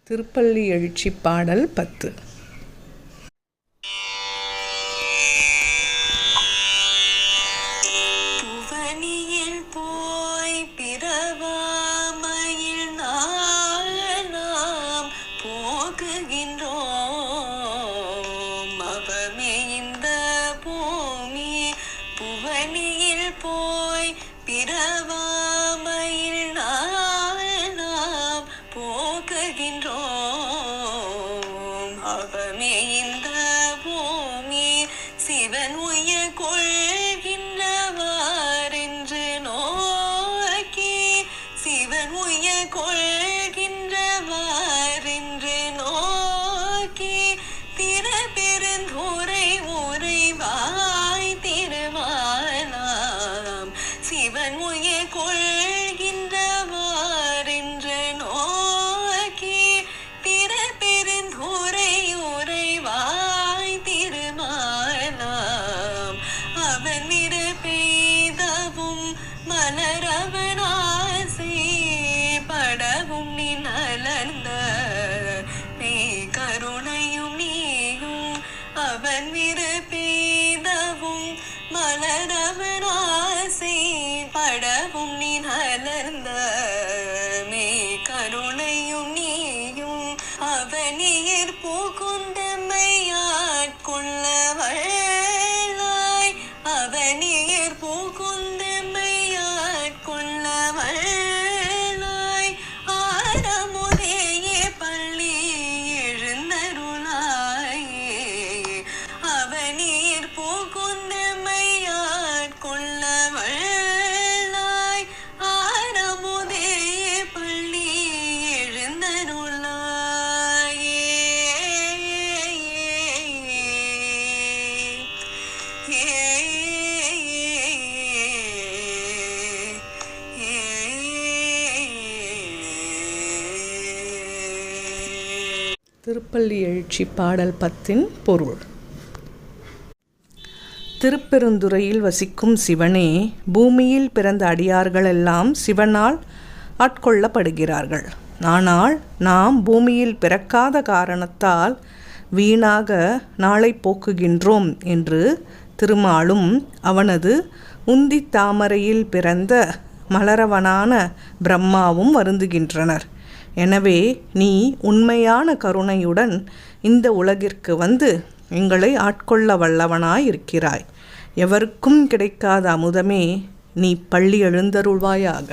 திருப்பள்ளி எழுச்சி பாடல் 10. புவனியில் போய் பிறவாமையில் நாம் போகுகின்றோம். அவமே இந்த பூமி. புவனியில் போய் பிறவாமையில் நாம் போகுகின்றோம். அவமே இந்த பூமி. சிவன் உய கொள்கின்றவார் என்று நோக்கி, சிவன் உய கொள்கின்றவார் என்று நோக்கி, திறப்பெருந்துரை உரைவாய் திருமாலாம். சிவன் உய கொள்கின்றவார் என்று நோக்கி, திறப்பெருந்துரை உரைவாய் திருமாலாம். அவன் விடு பெய்தவும் மலரவன் ஆசை படவும் நீ நலர்ந்த மெய் கருணையும் நீயும். அவன் விடு பெய்தவும் மலரவன் ஆசை படவும் நீ நலர்ந்த மெய் கருணையும் நீயும். அவனியர் பூக்குண்டமையாட்கொள்ளவள்ளாய். அவனியர் பூக்குண்டமையாட்கொள்ளவள்ளாய். ஆரமுதேயே பள்ளி எழுந்தருளாயே. அவனியர் பூக்குண்டமையாட்கொள்ளவள்ளாய். ஆரமுதேயே பள்ளி எழுந்தருளாயே. திருப்பள்ளி எழுச்சி பாடல் 10 பொருள். திருப்பெருந்துறையில் வசிக்கும் சிவனே, பூமியில் பிறந்த அடியார்களெல்லாம் சிவனால் ஆட்கொள்ளப்படுகிறார்கள். ஆனால் நாம் பூமியில் பிறக்காத காரணத்தால் வீணாக நாளை போக்குகின்றோம் என்று திருமாலும் அவனது உந்தி தாமரையில் பிறந்த மலரவனான பிரம்மாவும் வருந்துகின்றனர். எனவே நீ உண்மையான கருணையுடன் இந்த உலகிற்கு வந்து எங்களை ஆட்கொள்ள வல்லவனாயிருக்கிறாய். எவருக்கும் கிடைக்காத அமுதமே, நீ பள்ளி எழுந்தருள்வாயாக.